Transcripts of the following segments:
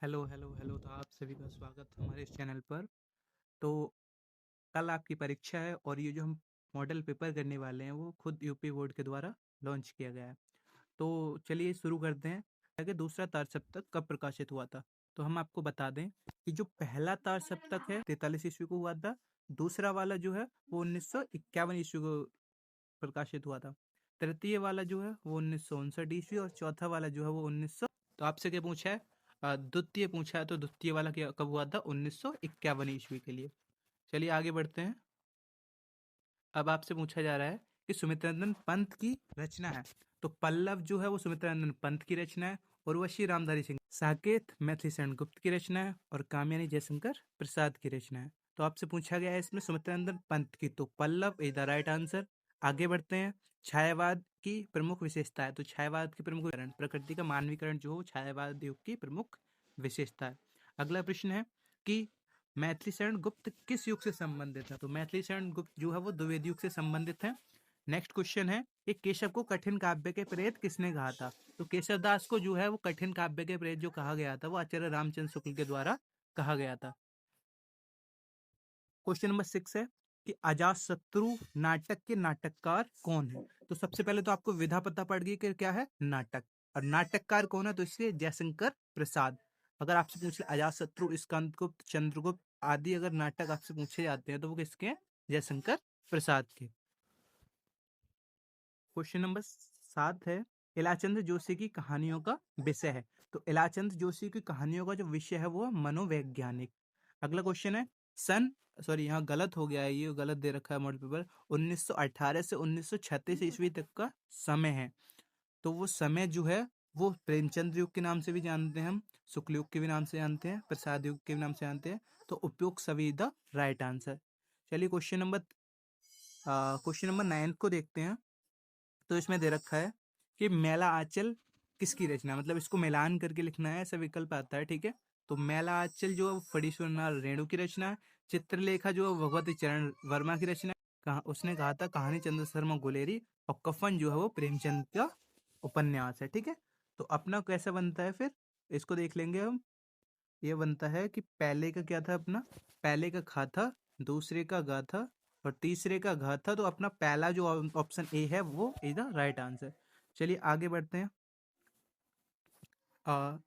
Hello hello hello. तो आप सभी का स्वागत हमारे इस चैनल पर। तो कल आपकी परीक्षा है और ये जो हम मॉडल पेपर करने वाले हैं वो खुद यूपी बोर्ड के द्वारा लॉन्च किया गया है। तो चलिए शुरू करते हैं कि दूसरा तार सप्तक कब प्रकाशित हुआ था। तो हम आपको बता दें कि जो पहला तार सप्तक है 43 ईस्वी को हुआ था। दूसरा वाला जो है वो 1951 ईस्वी को प्रकाशित हुआ था। तृतीय वाला जो है वो 1959 ईस्वी और चौथा वाला जो है वो 1900। तो आपसे क्या पूछा है? द्वितीय पूछा है। तो द्वितीय वाला क्या कब हुआ था? 1951 ईस्वी के लिए। चलिए आगे बढ़ते हैं। अब आपसे पूछा जा रहा है कि सुमित्रानंदन पंत की रचना है। तो पल्लव जो है वो सुमित्रानंदन पंत की रचना है। उर्वशी रामधारी सिंह, साकेत मैथिली शरण गुप्त की रचना है और कामियानी जयशंकर प्रसाद की रचना है। तो आपसे पूछा गया है इसमें सुमित्रानंदन पंत की, तो Pallav is the right answer. आगे बढ़ते हैं। छायावाद की प्रमुख विशेषता है। तो छायावाद की प्रमुख विवरण, प्रकृति का मानवीकरण जो हो छायावाद युग की प्रमुख विशेषता है। अगला प्रश्न है कि मैथिली शरण गुप्त किस युग से संबंधित है? तो मैथिली शरण गुप्त जो है वो द्विवेद युग से संबंधित है। नेक्स्ट क्वेश्चन है कि केशव को कठिन काव्य के प्रेत किसने कहा था? तो केशव दास को जो है वो कठिन काव्य के प्रेत जो कहा गया था वो आचार्य रामचंद्र शुक्ल के द्वारा कहा गया था। क्वेश्चन नंबर 6 है कि अजातशत्रु नाटक के नाटककार कौन है? तो सबसे पहले तो आपको विधा पता पड़ गई कि क्या है नाटक, और नाटककार कौन है? तो इसलिए जयशंकर प्रसाद। अगर आपसे पूछ ले अजातशत्रु, स्कंदगुप्त, चंद्रगुप्त आदि अगर नाटक आपसे पूछे जाते हैं तो वो किसके हैं? जयशंकर प्रसाद के। क्वेश्चन नंबर 7 है इलाचंद जोशी की कहानियों का विषय है। तो इलाचंद जोशी की कहानियों का जो विषय है वो है मनोवैज्ञानिक। अगला क्वेश्चन है सन सॉरी यहाँ गलत हो गया है, ये गलत दे रखा है मॉडल पेपर। 1918 से 1936 ईस्वी तक का समय है। तो वो समय जो है वो प्रेमचंद युग के नाम से भी जानते हैं हम, शुक्ल युग के भी नाम से जानते हैं, प्रसाद युग के भी नाम से जानते हैं। तो उपयुक्त सभी द राइट आंसर। चलिए क्वेश्चन नंबर 9 को देखते हैं। तो इसमें दे रखा है कि मेला आंचल किसकी रचना, मतलब इसको मिलान करके लिखना है, ऐसा विकल्प आता है, ठीक है। तो मेला आंचल जो है फणीश्वर नाथ रेणु की रचना है। चित्रलेखा जो है भगवती चरण वर्मा की रचना है। कहा उसने कहा था कहानी चंद्र शर्मा गुलेरी। और कफन जो है वो प्रेमचंद का उपन्यास है, ठीक है। तो अपना कैसा बनता है फिर, इसको देख लेंगे हम। ये बनता है कि पहले का क्या था अपना, पहले का खा था, दूसरे का गा था और तीसरे का घा था। तो अपना पहला जो ऑप्शन ए है वो इज द राइट आंसर। चलिए आगे बढ़ते हैं। अ,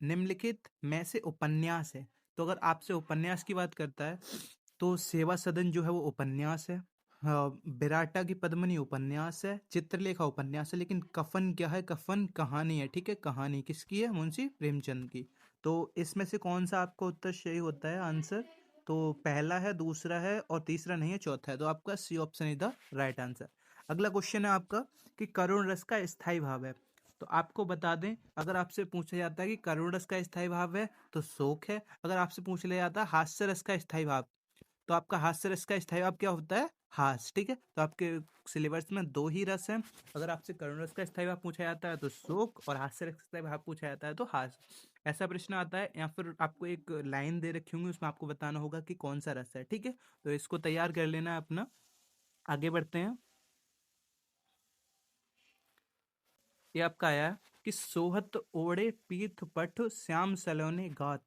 निम्नलिखित में से उपन्यास है। तो अगर आपसे उपन्यास की बात करता है तो सेवा सदन जो है वो उपन्यास है। विराटा की पद्मिनी उपन्यास है। चित्रलेखा उपन्यास है। लेकिन कफन क्या है? कफन कहानी है, ठीक है। कहानी किसकी है? मुंशी प्रेमचंद की। तो इसमें से कौन सा आपका उत्तर सही होता है आंसर? तो पहला है, दूसरा है और तीसरा नहीं है, चौथा है। तो आपका C option is the right answer. अगला क्वेश्चन है आपका कि करुण रस का स्थायी भाव है। तो आपको बता दें, अगर आपसे पूछा जाता है कि करुण रस का स्थायी भाव है तो शोक है। अगर आपसे पूछ लिया जाता है हास्य रस का स्थायी भाव, तो आपका हास्य रस का स्थायी भाव क्या होता है? हास, ठीक है। तो आपके सिलेबस में दो ही रस हैं। अगर आपसे करुण रस का स्थायी भाव पूछा जाता है तो शोक, और हास्य रस का स्थायी भाव पूछा जाता है तो हास। ऐसा प्रश्न आता है, या फिर आपको एक लाइन दे रखी होंगी, उसमें आपको बताना होगा कि कौन सा रस है, ठीक है। तो इसको तैयार कर लेना है अपना। आगे बढ़ते हैं। ये आपका आया है कि सोहत ओढ़े पीठ पठ श्याम सलोने गात,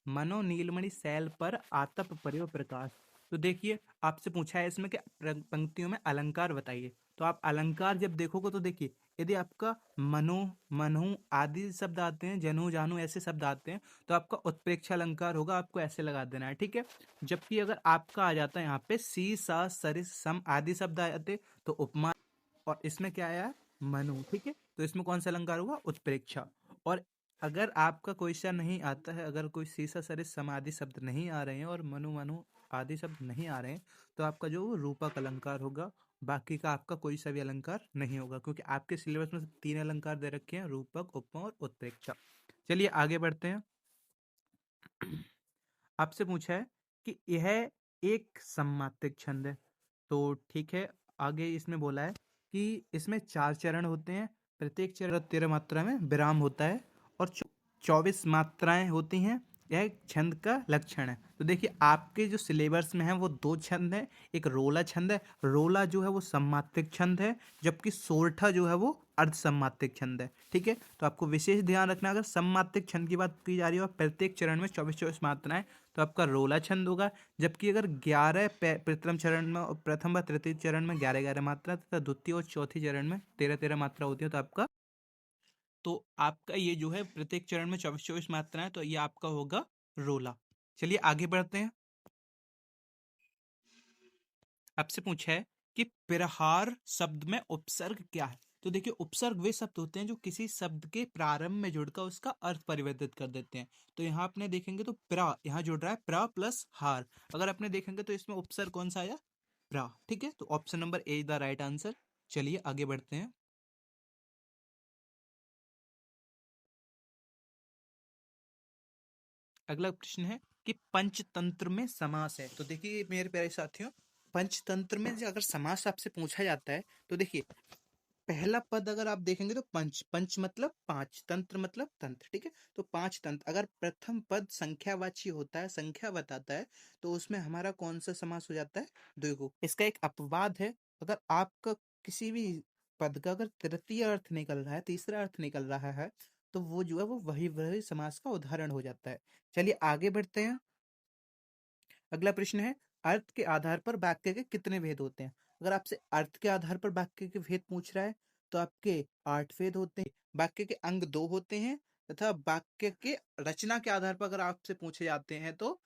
मनो नीलमणि शैल पर आतप पर्यो प्रकाश। तो देखिए आपसे पूछा है इसमें कि पंक्तियों में अलंकार बताइए। तो आप अलंकार जब देखोगे तो देखिए, यदि आपका मनो, मनु आदि शब्द आते हैं, जनु जानू ऐसे शब्द आते हैं, तो आपका उत्प्रेक्ष अलंकार होगा, आपको ऐसे लगा देना है, ठीक है। जबकि अगर आपका आ जाता है यहाँ पे सी सा सरिस सम आदि शब्द आते तो उपमा, और इसमें क्या आया है? मनु, ठीक है। तो इसमें कौन सा अलंकार होगा? उत्प्रेक्षा। और अगर आपका क्वेश्चन नहीं आता है, अगर कोई सीसा सरिस समाधि शब्द नहीं आ रहे हैं और मनु मनु आदि शब्द नहीं आ रहे हैं, तो आपका जो रूपक अलंकार होगा। बाकी का आपका कोई सा भी अलंकार नहीं होगा, क्योंकि आपके सिलेबस में तीन अलंकार दे रखे हैं, रूपक, उपमा और उत्प्रेक्षा। चलिए आगे बढ़ते हैं। आपसे पूछा है कि यह एक सममात्रिक छंद है। तो ठीक है, आगे इसमें बोला है कि इसमें 4 चरण होते हैं। प्रत्येक चरण 13 मात्रा में विराम होता है और 24 मात्राएं होती हैं। यह एक छंद का लक्षण है। तो देखिए आपके जो सिलेबस में है वो दो छंद हैं, एक रोला छंद है। रोला जो है वो सम्मात्रिक छंद है, जबकि सोरठा जो है वो अर्ध सम्मात्रिक छंद है। ठीक है, तो आपको विशेष ध्यान रखना, अगर सम्मात्रिक छंद की बात की जा रही है और प्रत्येक चरण में 24-24 मात्राएं, तो आपका रोला छंद होगा। जबकि अगर 11 प्रथम चरण में और प्रथम व तृतीय चरण में 11-11 मात्रा तथा द्वितीय और चौथी चरण में 13-13 मात्रा होती है, तो आपका ये जो है प्रत्येक चरण में 24-24 मात्राएं, तो ये आपका होगा रोला। चलिए आगे बढ़ते हैं। आपसे पूछा है कि प्रहार शब्द में उपसर्ग क्या है। तो देखिए उपसर्ग वे शब्द होते हैं जो किसी शब्द के प्रारंभ में जुड़कर उसका अर्थ परिवर्तित कर देते हैं। तो यहाँ आपने देखेंगे तो प्रा यहाँ जुड़ रहा है, प्रा प्लस हार। अगर आपने देखेंगे तो इसमें उपसर्ग कौन सा आया, प्रा। ठीक है, तो option number A is the right answer. चलिए आगे बढ़ते हैं। अगला प्रश्न है कि पंचतंत्र में समास है। तो देखिए मेरे प्यारे साथियों, पंचतंत्र में अगर समास आपसे पूछा जाता है तो देखिए पहला पद अगर आप देखेंगे तो पंच, पंच मतलब पांच, तंत्र मतलब तंत्र। ठीक है, तो पांच तंत्र, अगर प्रथम पद संख्यावाची होता है, संख्या बताता है, तो उसमें हमारा कौन सा समास हो जाता है, द्विगु। इसका एक अपवाद है, अगर आपका किसी भी पद का अगर तृतीय अर्थ निकल रहा है, तीसरा अर्थ निकल रहा है, तो वो जो है वो वही वही समास का उदाहरण हो जाता है। चलिए आगे बढ़ते हैं। अगला प्रश्न है, अर्थ के आधार पर वाक्य के कितने भेद होते हैं। अगर आपसे अर्थ के आधार पर वाक्य के भेद पूछ रहा है तो आपके 8 भेद होते हैं। वाक्य के अंग 2 होते हैं, तथा वाक्य के रचना के आधार पर अगर आपसे पूछे जाते हैं तो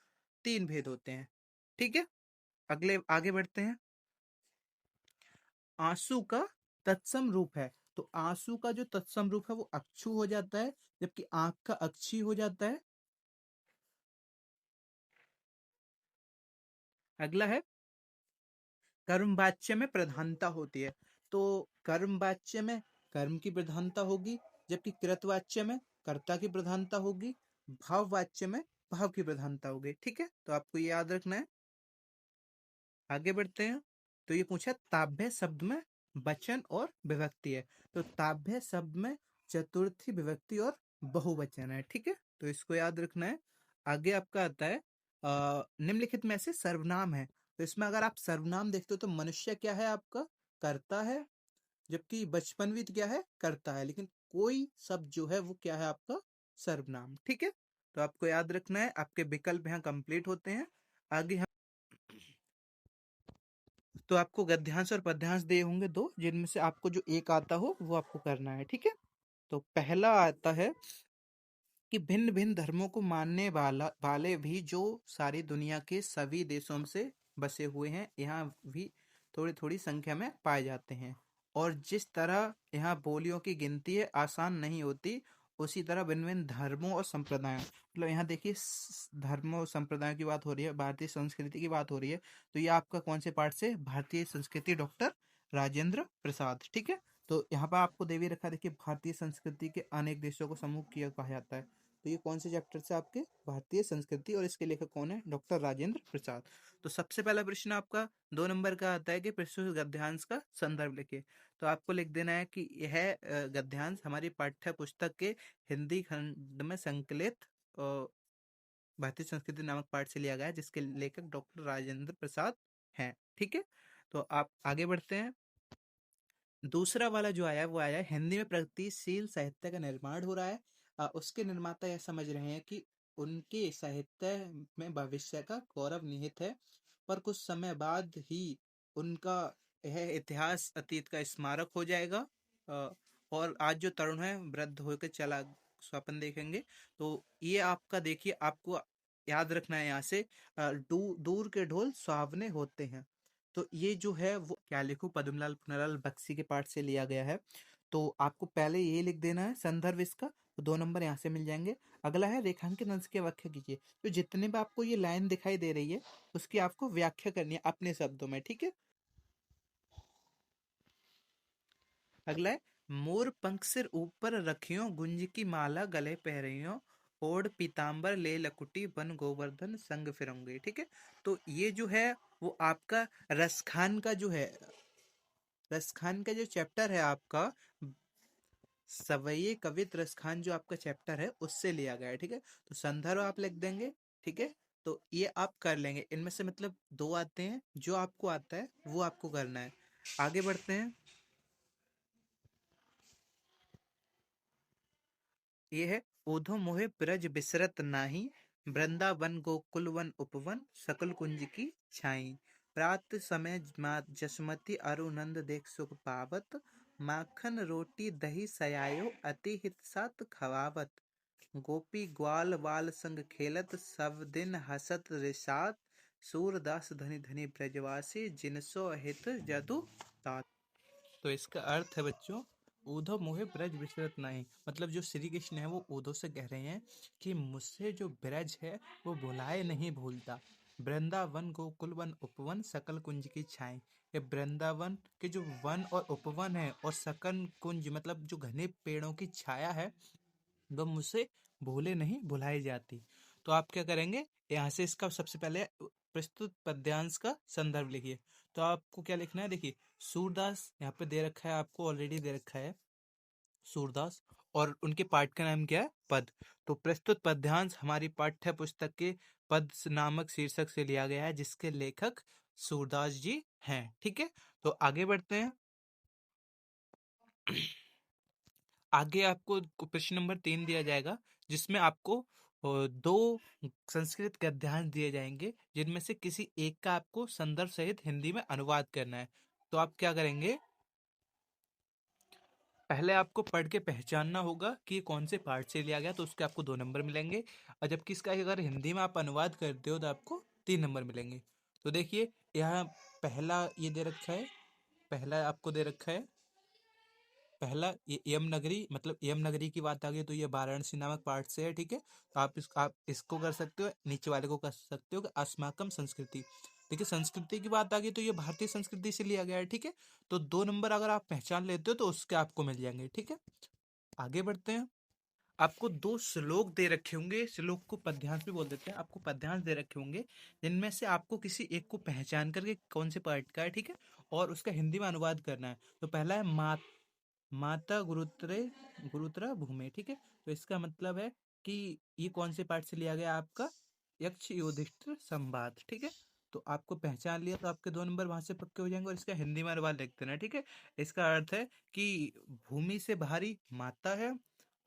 3 भेद होते हैं। ठीक है, अगले आगे बढ़ते हैं। आंसू का तत्सम रूप है। तो आंसू का जो तत्सम रूप है वो अक्षु हो जाता है, जबकि आंख का अक्षी हो जाता है। अगला है, कर्म वाच्य में प्रधानता होती है। तो कर्म वाच्य में कर्म की प्रधानता होगी, जबकि कृतवाच्य में कर्ता की प्रधानता होगी, भाव वाच्य में भाव की प्रधानता होगी। ठीक है, तो आपको ये याद रखना है। आगे बढ़ते हैं। तो ये पूछा ताभ्य शब्द में वचन और विभक्ति है। तो ताभ्य शब्द में चतुर्थी विभक्ति और बहुवचन है। ठीक है, तो इसको याद रखना है। आगे आपका आता है निम्नलिखित में से सर्वनाम है। तो इसमें अगर आप सर्वनाम देखते हो तो मनुष्य क्या है आपका, कर्ता है, जबकि बचपनविद क्या है, कर्ता है, लेकिन कोई शब्द जो है वो क्या है आपका, सर्वनाम। ठीक है, तो आपको याद रखना है। आपके विकल्प यहाँ कंप्लीट होते हैं। आगे हम, तो आपको गद्यांश और पद्यांश दिए होंगे दो, जिनमें से आपको जो एक आता हो वो आपको करना है। ठीक है, तो पहला आता है कि भिन्न भिन्न धर्मों को मानने वाले भी जो सारी दुनिया के सभी देशों से बसे हुए हैं, यहाँ भी थोड़ी थोड़ी संख्या में पाए जाते हैं। और जिस तरह यहाँ बोलियों की गिनती है आसान नहीं होती, उसी तरह भिन्न भिन्न धर्मों और संप्रदायों, मतलब यहाँ देखिए धर्मों और संप्रदायों की बात हो रही है, भारतीय संस्कृति की बात हो रही है। तो ये आपका कौन से पार्ट से, भारतीय संस्कृति, डॉक्टर राजेंद्र प्रसाद। ठीक है, तो यहाँ पर आपको देवी रखा, देखिए भारतीय संस्कृति के अनेक देशों को समूह किया कहा जाता है। तो ये कौन से चैप्टर से, आपके भारतीय संस्कृति, और इसके लेखक कौन है, डॉक्टर राजेंद्र प्रसाद। तो सबसे पहला प्रश्न आपका 2 नंबर का आता है कि प्रस्तुत गद्यांश का संदर्भ लिखिए। तो आपको लिख देना है कि यह गद्यांश हमारी पाठ्य पुस्तक के हिंदी खंड में संकलित भारतीय संस्कृति नामक पाठ से लिया गया है, जिसके लेखक डॉक्टर राजेंद्र प्रसाद हैं। ठीक है, तो आप आगे बढ़ते हैं। दूसरा वाला जो आया है वो आया है, हिंदी में प्रगतिशील साहित्य का निर्माण हो रहा है। उसके निर्माता यह समझ रहे हैं कि उनके साहित्य में भविष्य का गौरव निहित है, पर कुछ समय बाद ही उनका यह इतिहास अतीत का स्मारक हो जाएगा। और आज जो तरुण है वृद्ध होकर चला स्वप्न देखेंगे। तो ये आपका देखिए, आपको याद रखना है यहाँ से, दूर के ढोल सुहावने होते हैं। तो ये जो है वो क्या लिखूं, पद्मलाल पुनलाल बख्शी के पाठ से लिया गया है। तो आपको पहले ये लिख देना है संदर्भ इसका, तो 2 नंबर यहाँ से मिल जाएंगे। अगला है रेखांकित अंश की व्याख्या कीजिए। तो जितने भी आपको ये लाइन दिखाई दे रही है उसकी आपको व्याख्या करनी है अपने शब्दों में। ठीक है, अगला है, मोर पंख सिर ऊपर रखियो, गुंज की माला गले पहरियो, ओढ़ पीताम्बर ले लकुटी, बन गोवर्धन संग फिरंगे। ठीक है, तो ये जो है वो आपका रसखान का जो है, रसखान का जो चैप्टर है आपका, सवैये कवित रसखान जो आपका चैप्टर है उससे लिया गया है, ठीक है। तो संदर्भ आप लिख देंगे, ठीक है। तो ये आप कर लेंगे, इनमें से मतलब दो आते हैं, जो आपको आता है वो आपको करना है। आगे बढ़ते हैं। ये है, ओधो मोहे ब्रज बिसरत नाही, वृंदावन गोकुल वन उपवन, सकल कुंज की छाई। प्रात समय जसमति अरु नंद देख सुख पावत, माखन रोटी दही सयायो अति हित साथ खवावत। गोपी ग्वाल बाल संग खेलत, सब दिन हसत रिसात, सूरदास धनी धनी ब्रजवासी, जिनसो हित जदु तात। तो इसका अर्थ है बच्चों, ऊधो मोहे ब्रज विसरत नहीं, मतलब जो श्री कृष्ण है वो ऊधो से कह रहे हैं कि मुझसे जो ब्रज है वो भुलाए नहीं भूलता। वृंदावन गोकुल वन उपवन सकल कुंज की छाएं। ये वृंदावन के जो वन और उपवन है और सकल कुंज मतलब जो घने पेड़ों की छाया है, वह मुझसे भूले नहीं भुलाई जाती। तो आप क्या करेंगे, यहाँ से इसका सबसे पहले प्रस्तुत पद्यांश का संदर्भ लिखिए। तो आपको क्या लिखना है, देखिए सूरदास यहाँ पे दे रखा है, आपको ऑलरेडी दे रखा है सूरदास, और उनके पाठ का नाम क्या है, पद। तो प्रस्तुत पद्यांश हमारी पाठ्य पुस्तक के पद नामक शीर्षक से लिया गया है, जिसके लेखक सूरदास जी हैं, ठीक है। तो आगे बढ़ते हैं। आगे आपको प्रश्न नंबर 3 दिया जाएगा, जिसमें आपको दो संस्कृत गद्यांश दिए जाएंगे, जिनमें से किसी एक का आपको संदर्भ सहित हिंदी में अनुवाद करना है। तो आप क्या करेंगे, पहले आपको पढ़ के पहचानना होगा कि ये कौन से पार्ट से लिया गया, तो उसके आपको 2 नंबर मिलेंगे। और जबकि इसका अगर हिंदी में आप अनुवाद करते हो तो आपको 3 नंबर मिलेंगे। तो देखिए यहाँ पहला ये दे रखा है, पहला आपको दे रखा है, पहला ये यम नगरी, मतलब यम नगरी की बात आ गई तो ये वाराणसी नामक पार्ट से है, ठीक है। तो आप इसको कर सकते हो, नीचे वाले को कर सकते हो कि अस्माकम संस्कृति। देखिए संस्कृति की बात आ गई तो ये भारतीय संस्कृति से लिया गया है, ठीक है। तो 2 नंबर अगर आप पहचान लेते हो तो उसके आपको मिल जाएंगे, ठीक है। आगे बढ़ते हैं। आपको 2 श्लोक दे रखे होंगे, श्लोक को पद्यांश भी बोल देते हैं, आपको पद्यांश दे रखे होंगे, जिनमें से आपको किसी एक को पहचान करके कौन से पार्ट का है, ठीक है, और उसका हिंदी में अनुवाद करना है। तो पहला है माता गुरुत्रे गुरुत्रा भूमि, ठीक है। तो इसका मतलब है कि ये कौन से पाठ से लिया गया, आपका यक्ष युधिष्ठिर संवाद, ठीक है। तो आपको पहचान लिया तो आपके 2 नंबर वहां से पक्के हो जाएंगे, और इसका हिंदी में अनुवाद लिख देना, ठीक है। इसका अर्थ है कि भूमि से भारी माता है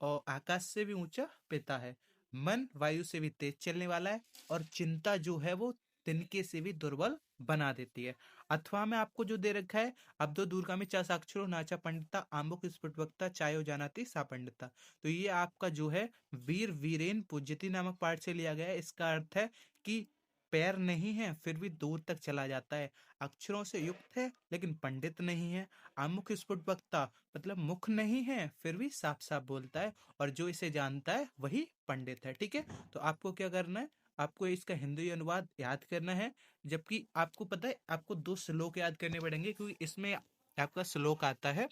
और आकाश से भी ऊंचा पिता है, मन वायु से भी तेज चलने वाला है, और चिंता जो है वो तिनके से भी दुर्बल बना देती है। अथवा में आपको जो दे रखा है, अब दो दूरगामी चा साक्षरो नाचा पंडिता आम्बुक स्फुटवक्ता चायो जानाति सा पंडिता। तो ये आपका जो है वीर वीरेन पूज्यति नामक पाठ से लिया गया है। इसका अर्थ है कि पैर नहीं है फिर भी दूर तक चला जाता है, अक्षरों से युक्त है लेकिन पंडित नहीं है, आमुख स्फुट वक्ता मतलब मुख नहीं है फिर भी साफ साफ बोलता है, और जो इसे जानता है वही पंडित है, ठीक है। तो आपको क्या करना है, आपको इसका हिंदी अनुवाद याद करना है। जबकि आपको पता है आपको 2 श्लोक याद करने पड़ेंगे, क्योंकि इसमें आपका श्लोक आता है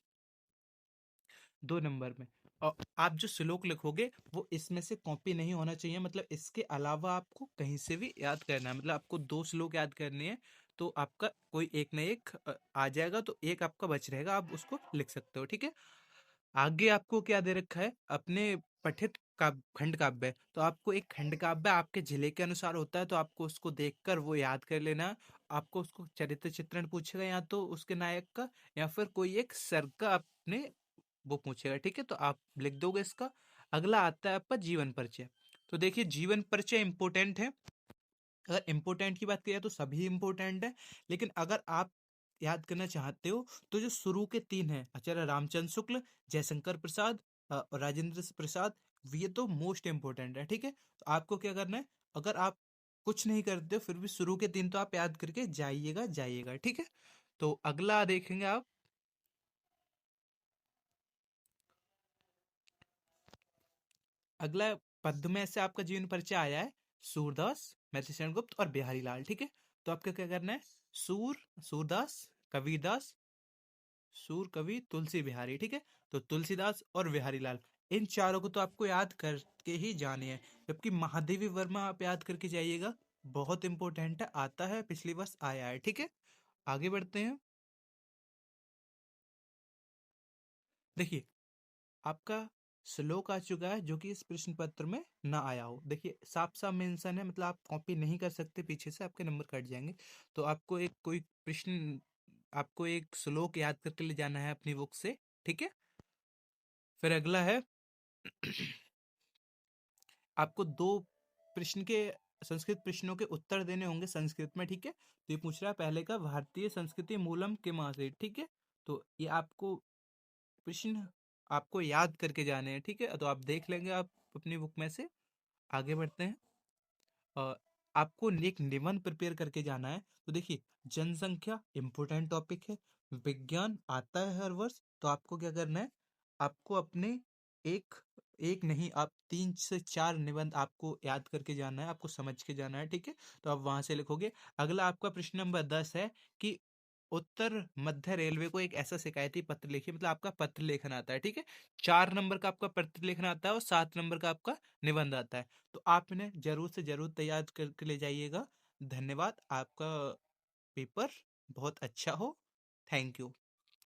2 नंबर में, और आप जो श्लोक लिखोगे वो इसमें से कॉपी नहीं होना चाहिए, मतलब इसके अलावा आपको कहीं से भी याद करना है, मतलब आपको 2 श्लोक याद करने हैं। तो आपका कोई एक ना एक आ जाएगा, तो एक आपका बच रहेगा, आप उसको लिख सकते हो, ठीक है। आगे आपको क्या दे रखा है, अपने पठित खंड काव्य। तो आपको एक खंड काव्य आपके जिले के अनुसार होता है, तो आपको उसको देखकर वो याद कर लेना। आपको उसको चरित्र चित्रण पूछेगा, या तो उसके नायक का, या फिर कोई एक सर्ग का अपने वो पूछेगा, ठीक है। तो आप लिख दोगे इसका। अगला आता है आपका जीवन परिचय। तो देखिए जीवन परिचय इंपॉर्टेंट है। अगर इम्पोर्टेंट की बात करें तो सभी इम्पोर्टेंट है, लेकिन अगर आप याद करना चाहते हो तो जो शुरू के 3 हैं, आचार्य रामचंद्र शुक्ल, जयशंकर प्रसाद और राजेंद्र प्रसाद, ये तो मोस्ट इम्पोर्टेंट है, ठीक है। तो आपको क्या करना है, अगर आप कुछ नहीं करते हो फिर भी शुरू के 3 तो आप याद करके जाइएगा जाइएगा, ठीक है। तो अगला देखेंगे आप, अगला पद में से आपका जीवन परिचय आया है, सूरदास, महर्षि गुप्त और बिहारी लाल, ठीक है। तो आपको क्या करना है, सूरदास, कविदास, सूर कवि तुलसी बिहारी, ठीक है। तो तुलसीदास और बिहारी लाल, इन चारों को तो आपको याद करके ही जाने हैं। जबकि महादेवी वर्मा आप याद करके जाइएगा, बहुत इंपॉर्टेंट है, आता है पिछली वर्ष आया है, ठीक है। आगे बढ़ते हैं। देखिए आपका श्लोक आ चुका है जो कि इस प्रश्न पत्र में ना आया हो। देखिए साफ साफ मेंशन है, मतलब आप कॉपी नहीं कर सकते, पीछे से आपके नंबर कट जाएंगे। तो आपको एक कोई प्रश्न, आपको एक श्लोक याद करके ले जाना है अपनी बुक से, ठीक है। फिर अगला है आपको दो प्रश्न के संस्कृत प्रश्नों के उत्तर देने होंगे संस्कृत में, ठीक है। तो ये पूछ रहा है पहले का, भारतीय संस्कृति मूलम किम आसीत्, ठीक है। तो ये आपको प्रश्न आपको याद करके जाने हैं, ठीक है। तो आप देख लेंगे आप अपनी बुक में से। आगे बढ़ते हैं। अ, आपको एक निबंध प्रिपेयर करके जाना है। तो देखिए जनसंख्या इंपॉर्टेंट टॉपिक है, विज्ञान आता है हर वर्ष। तो आपको क्या करना है, आपको अपने एक एक नहीं, आप 3 से 4 निबंध आपको याद करके जाना है, आपको समझ के जाना है, ठीक है। तो आप वहां से लिखोगे। अगला आपका प्रश्न नंबर 10 है कि उत्तर मध्य रेलवे को एक ऐसा शिकायती पत्र लिखिए, मतलब आपका पत्र लेखन आता है, ठीक है। 4 नंबर का आपका पत्र लेखन आता है और 7 नंबर का आपका निबंध आता है। तो आप इन्हें जरूर से जरूर तैयार करके ले जाइएगा। धन्यवाद। आपका पेपर बहुत अच्छा हो। Thank you.